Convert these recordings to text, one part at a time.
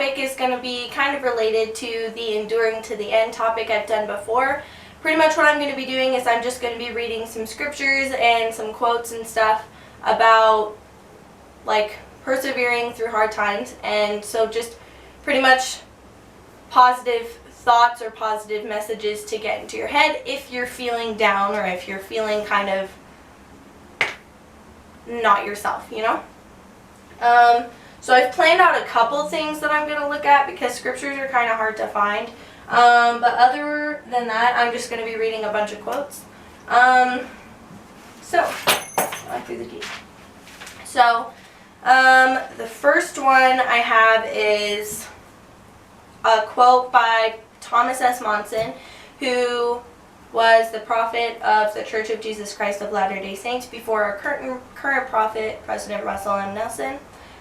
topic is going to be kind of related to the enduring to the end topic I've done before. Pretty much what I'm going to be doing is I'm just going to be reading some scriptures and some quotes and stuff about like persevering through hard times, and so just pretty much positive thoughts or positive messages to get into your head if you're feeling down or if you're feeling kind of not yourself, you know? So I've planned out a couple things that I'm going to look at because scriptures are kind of hard to find. But other than that, I'm just going to be reading a bunch of quotes. So the first one I have is a quote by Thomas S. Monson, who was the prophet of the Church of Jesus Christ of Latter-day Saints before our current prophet, President Russell M. Nelson.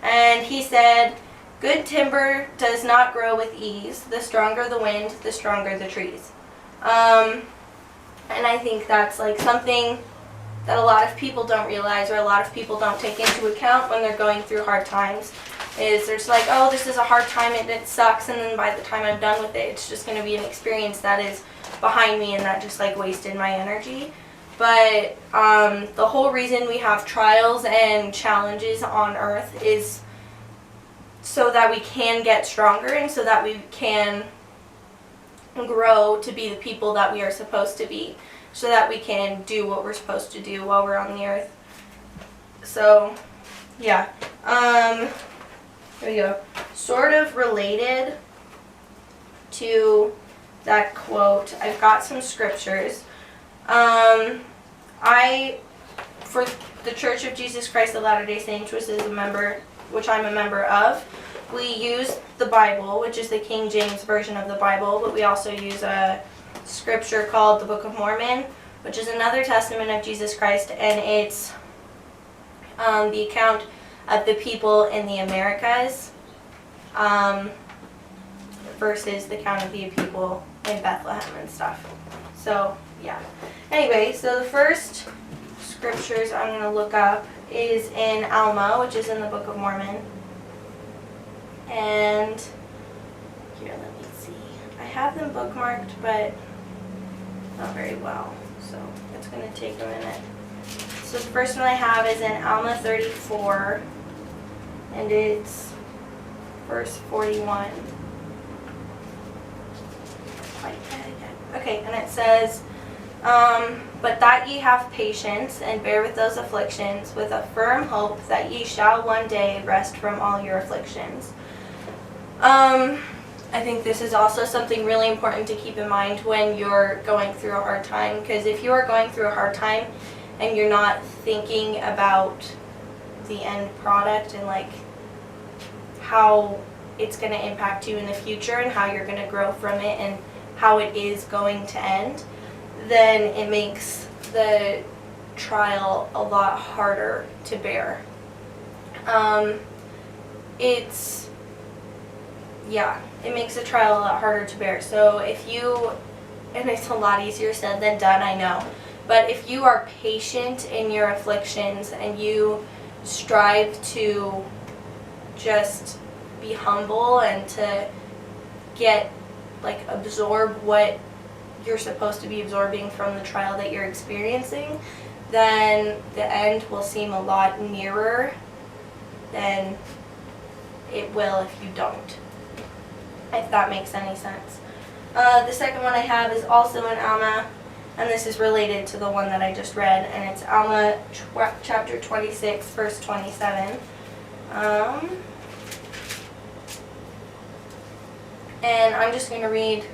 And he said, "Good timber does not grow with ease. The stronger the wind, the stronger the trees." And I think that's like something that a lot of people don't realize, or a lot of people don't take into account when they're going through hard times. Is they're just like, oh, this is a hard time and it sucks, and then by the time I'm done with it, it's just going to be an experience that is behind me and that just like wasted my energy. But the whole reason we have trials and challenges on earth is so that we can get stronger and so that we can grow to be the people that we are supposed to be, so that we can do what we're supposed to do while we're on the earth. So, yeah. There we go. Sort of related to that quote, I've got some scriptures. For the Church of Jesus Christ of Latter-day Saints, which I'm a member of, we use the Bible, which is the King James Version of the Bible, but we also use a scripture called the Book of Mormon, which is another testament of Jesus Christ, and it's the account of the people in the Americas versus the account of the people in Bethlehem and stuff. So, yeah. Anyway, so the first scriptures I'm going to look up is in Alma, which is in the Book of Mormon. And here, let me see. I have them bookmarked, but not very well, so it's going to take a minute. So the first one I have is in Alma 34, and it's verse 41. Okay, and it says, "But that ye have patience, and bear with those afflictions, with a firm hope that ye shall one day rest from all your afflictions." I think this is also something really important to keep in mind when you're going through a hard time, because if you are going through a hard time and you're not thinking about the end product and like how it's going to impact you in the future and how you're going to grow from it and how it is going to end, then it makes the trial a lot harder to bear. It makes the trial a lot harder to bear. So and it's a lot easier said than done, I know, but if you are patient in your afflictions and you strive to just be humble and to absorb what you're supposed to be absorbing from the trial that you're experiencing, then the end will seem a lot nearer than it will if you don't, if that makes any sense. The second one I have is also in Alma, and this is related to the one that I just read, and it's Alma chapter 26, verse 27. And I'm just going to read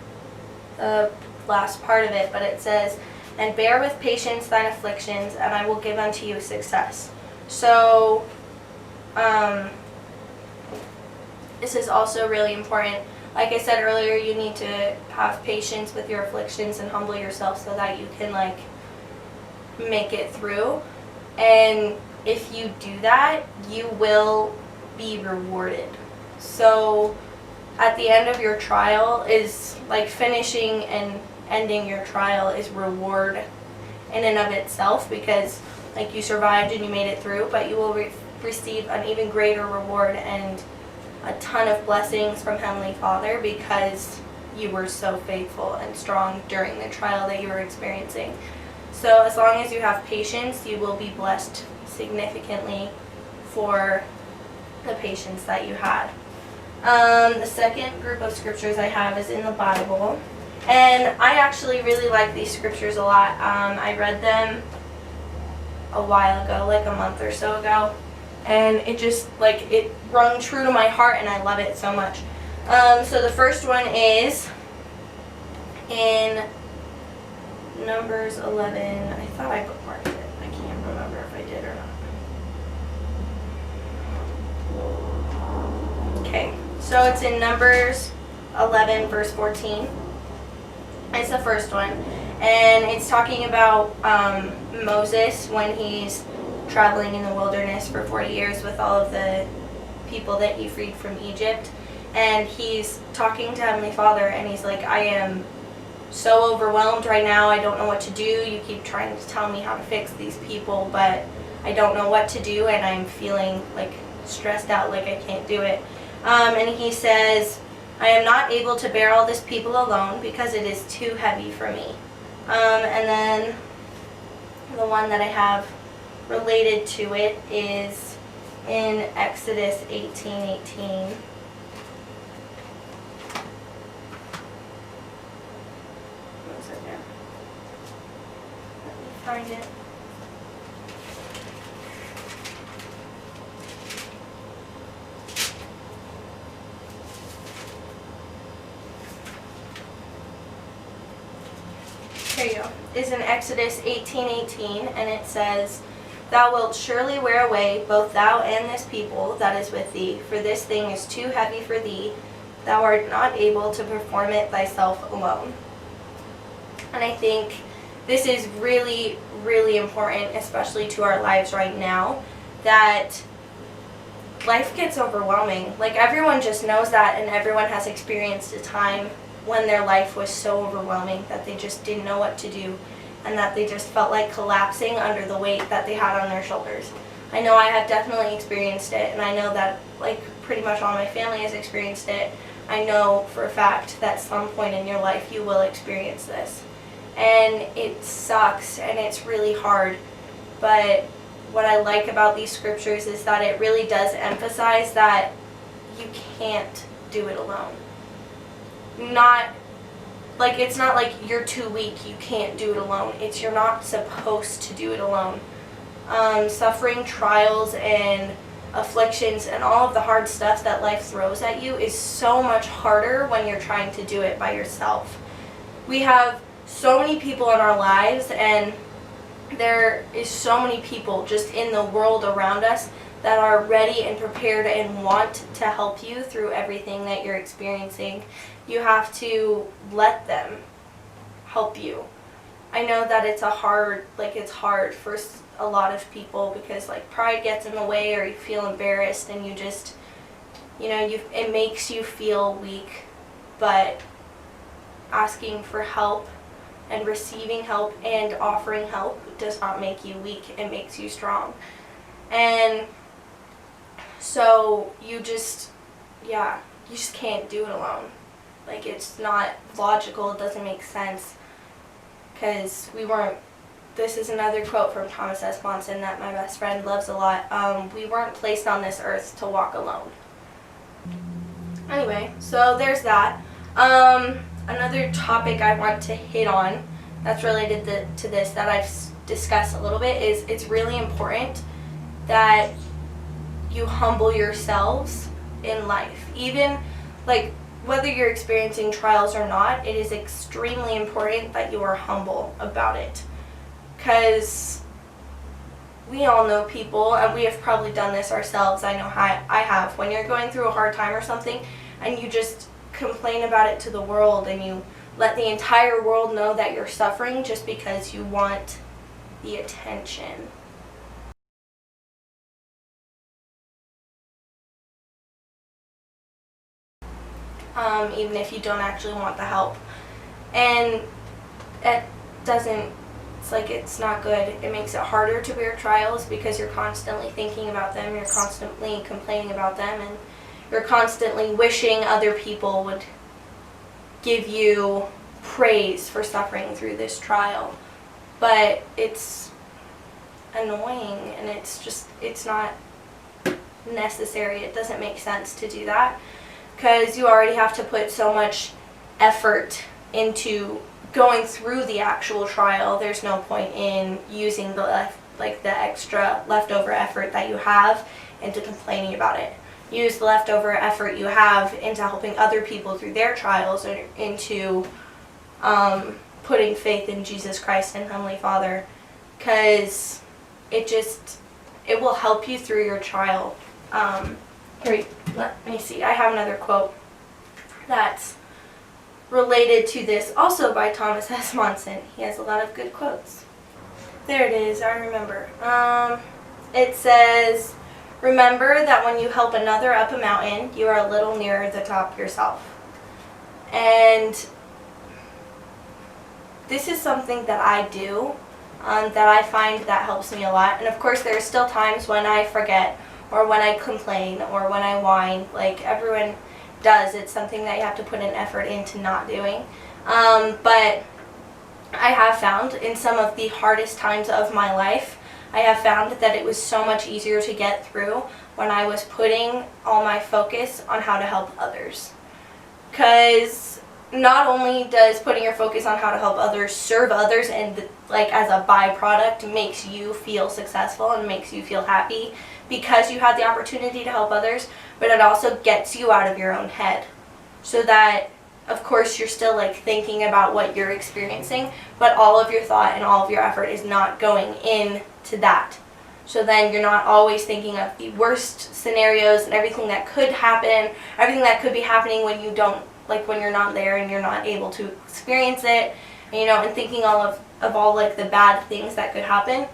the last part of it, but it says, "And bear with patience thine afflictions, and I will give unto you success." So, this is also really important. Like I said earlier, you need to have patience with your afflictions and humble yourself so that you can make it through. And if you do that, you will be rewarded. So at the end of your trial is finishing and ending your trial is reward in and of itself, because you survived and you made it through, but you will receive an even greater reward and a ton of blessings from Heavenly Father because you were so faithful and strong during the trial that you were experiencing. So as long as you have patience, you will be blessed significantly for the patience that you had. The second group of scriptures I have is in the Bible. And I actually really like these scriptures a lot. I read them a while ago, like a month or so ago. And it just, it rung true to my heart, and I love it so much. So the first one is in Numbers 11. I thought I bookmarked it. I can't remember if I did or not. Okay, so it's in Numbers 11, verse 14. It's the first one. And it's talking about Moses when he's traveling in the wilderness for 40 years with all of the people that he freed from Egypt. And he's talking to Heavenly Father, and he's like, I am so overwhelmed right now. I don't know what to do. You keep trying to tell me how to fix these people, but I don't know what to do, and I'm feeling stressed out, like I can't do it. And he says, I am not able to bear all this people alone because it is too heavy for me. And then the one that I have related to it is in Exodus 18:18. One second. Let me find it. Here you go. It's in Exodus 18:18, and it says, Thou wilt surely wear away both thou and this people that is with thee, for this thing is too heavy for thee. Thou art not able to perform it thyself alone. And I think this is really, really important, especially to our lives right now, that life gets overwhelming. Everyone just knows that, and everyone has experienced a time when their life was so overwhelming that they just didn't know what to do, and that they just felt like collapsing under the weight that they had on their shoulders. I know I have definitely experienced it, and I know that pretty much all my family has experienced it. I know for a fact that some point in your life you will experience this. And it sucks, and it's really hard. But what I like about these scriptures is that it really does emphasize that you can't do it alone. It's not like you're too weak, you can't do it alone. It's you're not supposed to do it alone. Suffering, trials, and afflictions, and all of the hard stuff that life throws at you is so much harder when you're trying to do it by yourself. We have so many people in our lives, and there is so many people just in the world around us that are ready and prepared and want to help you through everything that you're experiencing. You have to let them help you. I know that it's hard for a lot of people because pride gets in the way, or you feel embarrassed, and you just, it makes you feel weak. But asking for help and receiving help and offering help does not make you weak. It makes you strong. And so you just can't do it alone. It's not logical. It doesn't make sense. Because this is another quote from Thomas S. Monson that my best friend loves a lot. We weren't placed on this earth to walk alone. Anyway, so there's that. Another topic I want to hit on that's related to this that I've discussed a little bit is it's really important that you humble yourselves in life. Even whether you're experiencing trials or not, it is extremely important that you are humble about it. Because we all know people, and we have probably done this ourselves. I know I have. When you're going through a hard time or something, and you just complain about it to the world, and you let the entire world know that you're suffering just because you want the attention. Even if you don't actually want the help. And it doesn't, it's not good. It makes it harder to bear trials because you're constantly thinking about them, you're constantly complaining about them, and you're constantly wishing other people would give you praise for suffering through this trial. But it's annoying, and it's not necessary. It doesn't make sense to do that, because you already have to put so much effort into going through the actual trial. There's no point in using the extra leftover effort that you have into complaining about it. Use the leftover effort you have into helping other people through their trials, or into putting faith in Jesus Christ and Heavenly Father, because it will help you through your trial. Here, let me see. I have another quote that's related to this, also by Thomas S. Monson. He has a lot of good quotes. There it is. I remember. It says, "Remember that when you help another up a mountain, you are a little nearer the top yourself." And this is something that I do, that I find that helps me a lot. And of course, there are still times when I forget, or when I complain, or when I whine, like everyone does. It's something that you have to put an effort into not doing. But I have found in some of the hardest times of my life, I have found that it was so much easier to get through when I was putting all my focus on how to help others. Because not only does putting your focus on how to help others serve others, and as a byproduct makes you feel successful and makes you feel happy because you had the opportunity to help others, but it also gets you out of your own head, so that of course you're still thinking about what you're experiencing, but all of your thought and all of your effort is not going into that. So then you're not always thinking of the worst scenarios and everything that could happen, everything that could be happening when you don't, when you're not there and you're not able to experience it, and thinking of all the bad things that could happen,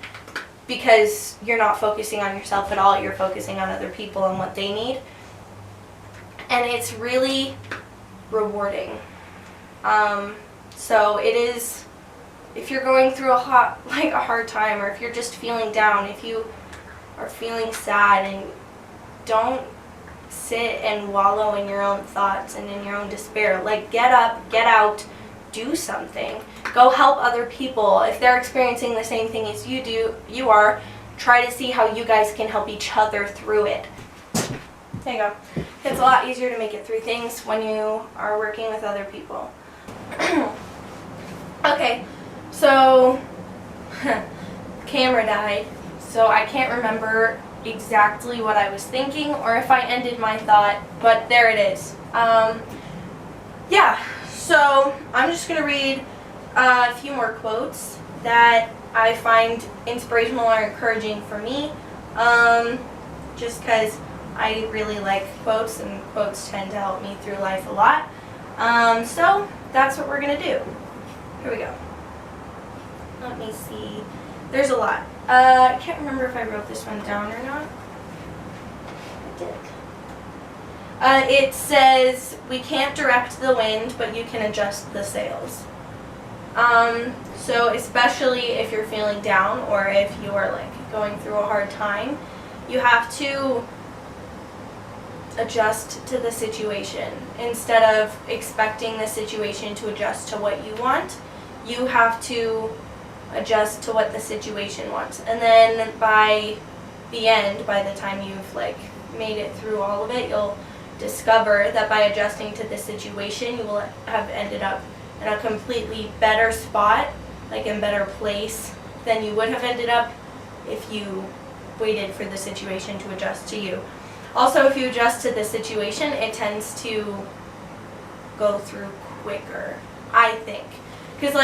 because you're not focusing on yourself at all. You're focusing on other people and what they need. And it's really rewarding. So it is, if you're going through a hard time, or if you're just feeling down, if you are feeling sad, and don't sit and wallow in your own thoughts and in your own despair. Get up, get out, do something. Go help other people. If they're experiencing the same thing as you are, try to see how you guys can help each other through it. There you go. It's a lot easier to make it through things when you are working with other people. Okay, so camera died, so I can't remember exactly what I was thinking, or if I ended my thought, but there it is. Yeah, so I'm just going to read a few more quotes that I find inspirational or encouraging for me, just because I really like quotes, and quotes tend to help me through life a lot. So that's what we're going to do. Here we go. Let me see. There's a lot. I can't remember if I wrote this one down or not. I did. It says, "We can't direct the wind, but you can adjust the sails." So especially if you're feeling down, or if you're going through a hard time, you have to adjust to the situation. Instead of expecting the situation to adjust to what you want, you have to adjust to what the situation wants. And then by the end, by the time you've made it through all of it, you'll discover that by adjusting to the situation, you will have ended up in a completely better spot, in better place than you would have ended up if you waited for the situation to adjust to you. Also, if you adjust to the situation, it tends to go through quicker, I think. Because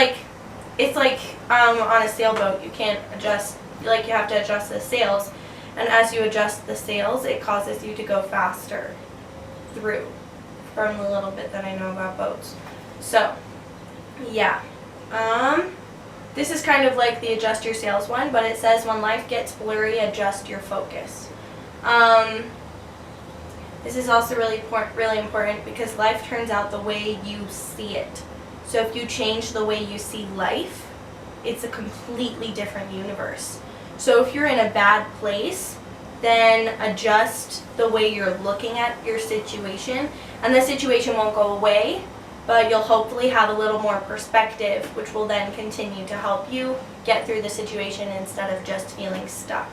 it's on a sailboat, you can't adjust, you have to adjust the sails, and as you adjust the sails, it causes you to go faster through, from the little bit that I know about boats. So, yeah. This is kind of like the adjust your sails one, but it says, "When life gets blurry, adjust your focus." This is also really important because life turns out the way you see it. So if you change the way you see life, it's a completely different universe. So if you're in a bad place, then adjust the way you're looking at your situation, and the situation won't go away, but you'll hopefully have a little more perspective, which will then continue to help you get through the situation instead of just feeling stuck.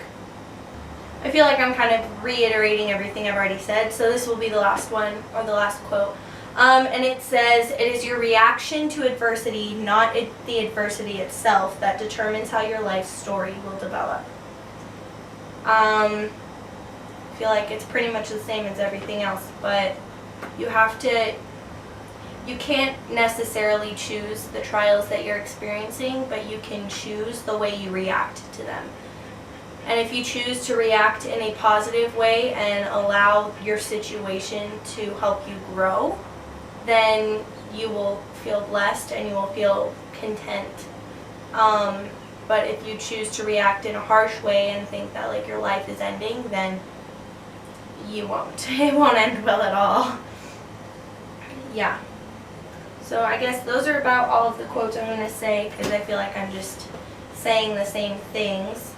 I feel like I'm kind of reiterating everything I've already said, so this will be the last one, or the last quote. And it says, "It is your reaction to adversity, not the adversity itself, that determines how your life story will develop." I feel like it's pretty much the same as everything else, but you can't necessarily choose the trials that you're experiencing, but you can choose the way you react to them. And if you choose to react in a positive way and allow your situation to help you grow, then you will feel blessed and you will feel content. But if you choose to react in a harsh way and think that like your life is ending, then you won't. It won't end well at all. Yeah. So I guess those are about all of the quotes I'm going to say, because I feel like I'm just saying the same things.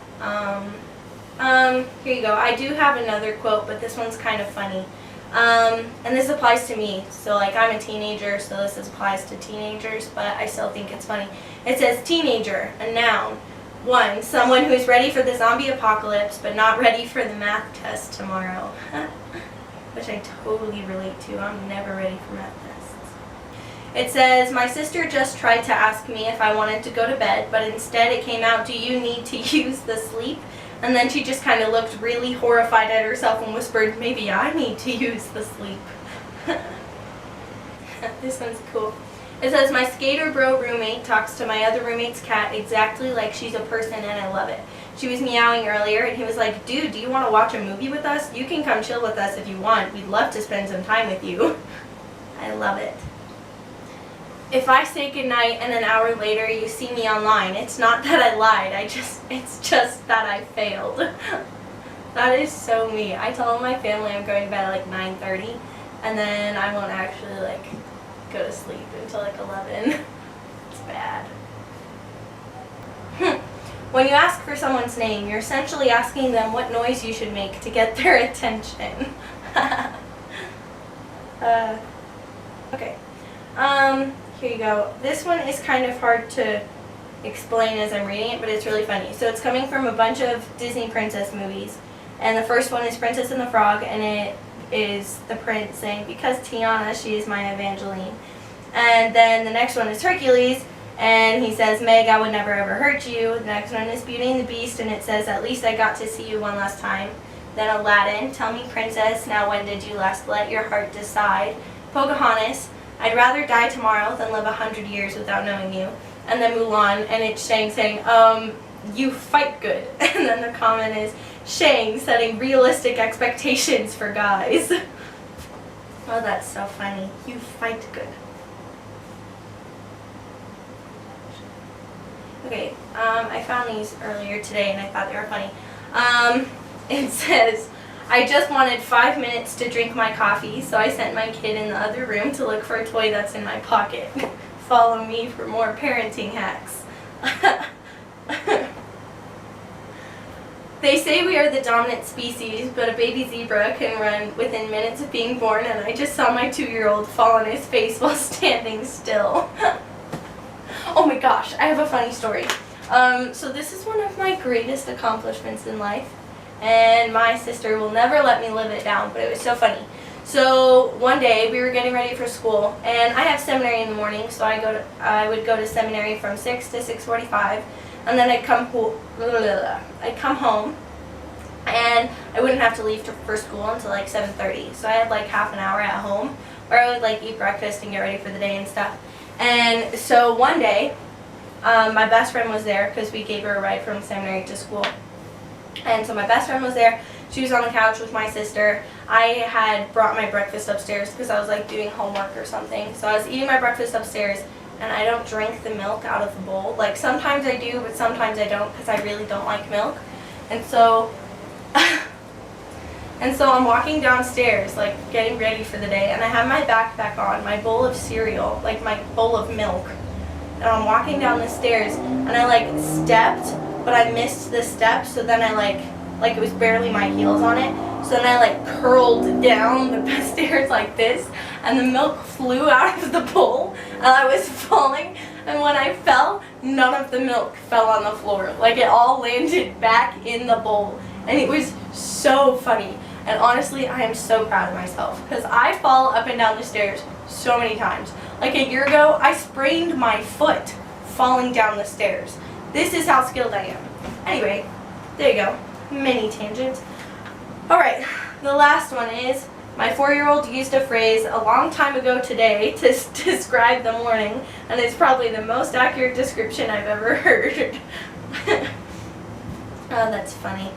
Here you go. I do have another quote, but this one's kind of funny. And this applies to me. So like I'm a teenager, so this applies to teenagers, but I still think it's funny. It says, "Teenager, a noun. 1, someone who's ready for the zombie apocalypse, but not ready for the math test tomorrow." Which I totally relate to. I'm never ready for math tests. It says, "My sister just tried to ask me if I wanted to go to bed, but instead it came out, 'Do you need to use the sleep?' And then she just kind of looked really horrified at herself and whispered, 'Maybe I need to use the sleep.'" This one's cool. It says, "My skater bro roommate talks to my other roommate's cat exactly like she's a person, and I love it. She was meowing earlier, and he was like, 'Dude, do you want to watch a movie with us? You can come chill with us if you want. We'd love to spend some time with you.'" I love it. If I say goodnight and an hour later you see me online, it's not that I lied, it's just that I failed. That is so me. I tell my family I'm going to bed at like 9:30, and then I won't actually like go to sleep until like 11. It's bad. When you ask for someone's name, you're essentially asking them what noise you should make to get their attention. Okay. Here you go. This one is kind of hard to explain as I'm reading it, but it's really funny. So it's coming from a bunch of Disney princess movies. And the first one is Princess and the Frog, and it is the prince saying, "Because Tiana, she is my Evangeline." And then the next one is Hercules, and he says, "Meg, I would never ever hurt you." The next one is Beauty and the Beast, and it says, "At least I got to see you one last time." Then Aladdin, "Tell me, princess, now when did you last let your heart decide?" Pocahontas, "I'd rather die tomorrow than live 100 years without knowing you." And then Mulan, and it's Shang saying, "You fight good." And then the comment is Shang setting realistic expectations for guys. Oh, that's so funny. You fight good. Okay, I found these earlier today and I thought they were funny. It says, "I just wanted 5 minutes to drink my coffee, so I sent my kid in the other room to look for a toy that's in my pocket. Follow me for more parenting hacks." They say we are the dominant species, but a baby zebra can run within minutes of being born, and I just saw my 2-year-old fall on his face while standing still. Oh my gosh, I have a funny story. So this is one of my greatest accomplishments in life, and my sister will never let me live it down, but it was so funny. So one day we were getting ready for school, and I have seminary in the morning, so I would go to seminary from 6 to 6:45, and then I'd come home, and I wouldn't have to leave for school until like 7:30. So I had like half an hour at home where I would like eat breakfast and get ready for the day and stuff. And so one day, my best friend was there because we gave her a ride from seminary to school. And so my best friend was there. She was on the couch with my sister. I had brought my breakfast upstairs because I was like doing homework or something. So I was eating my breakfast upstairs, and I don't drink the milk out of the bowl. Like sometimes I do, but sometimes I don't because I really don't like milk. And so I'm walking downstairs, like getting ready for the day, and I have my backpack on, my bowl of cereal, like my bowl of milk. And I'm walking down the stairs, and I like stepped, but I missed the step, so then I like like it was barely my heels on it. So then I like curled down the stairs like this, and the milk flew out of the bowl, and I was falling. And when I fell, none of the milk fell on the floor. Like it all landed back in the bowl, and it was so funny. And honestly, I am so proud of myself because I fall up and down the stairs so many times. Like a year ago, I sprained my foot falling down the stairs. This is how skilled I am. Anyway, there you go. Mini tangent. Alright, the last one is, my 4-year-old used a phrase a long time ago today to describe the morning, and it's probably the most accurate description I've ever heard. Oh, that's funny.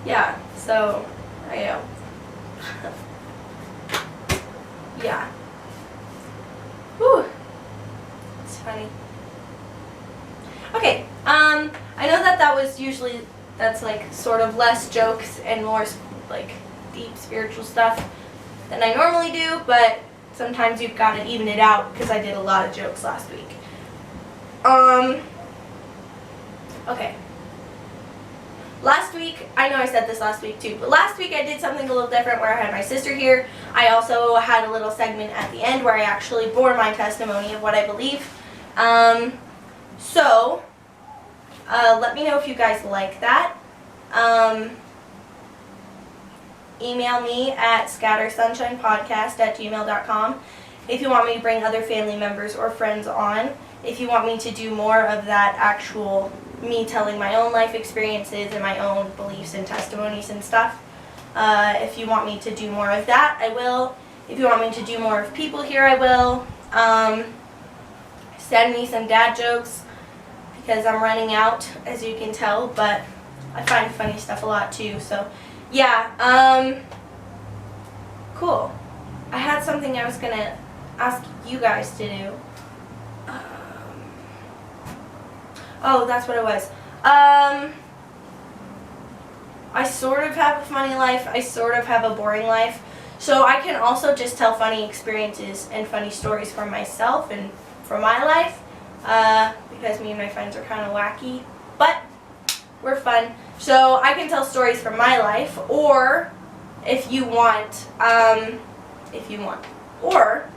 Yeah, so, there you go. Yeah. Whew. It's funny. Okay, I know that was usually, that's like sort of less jokes and more like deep spiritual stuff than I normally do, but sometimes you've got to even it out because I did a lot of jokes last week. Okay. Last week, I know I said this last week too, but last week I did something a little different where I had my sister here. I also had a little segment at the end where I actually bore my testimony of what I believe. So, let me know if you guys like that. Email me at scattersunshinepodcast@gmail.com if you want me to bring other family members or friends on. If you want me to do more of that actual me telling my own life experiences and my own beliefs and testimonies and stuff. If you want me to do more of that, I will. If you want me to do more of people here, I will. Send me some dad jokes because I'm running out, as you can tell, but I find funny stuff a lot too, so yeah, cool. I had something I was going to ask you guys to do. Oh, that's what it was. I sort of have a funny life. I sort of have a boring life. So I can also just tell funny experiences and funny stories from myself and from my life. Because me and my friends are kind of wacky. But we're fun. So I can tell stories from my life. Or if you want. Or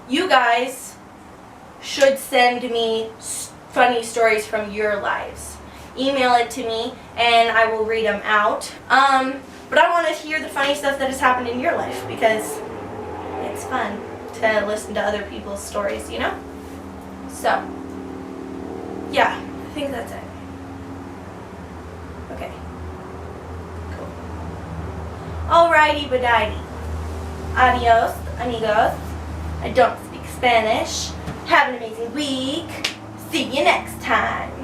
you guys should send me funny stories from your lives. Email it to me and I will read them out. But I want to hear the funny stuff that has happened in your life because it's fun to listen to other people's stories, you know? So, yeah, I think that's it. Okay. Cool. Alrighty, badighty. Adios, amigos. I don't speak Spanish. Have an amazing week. See you next time.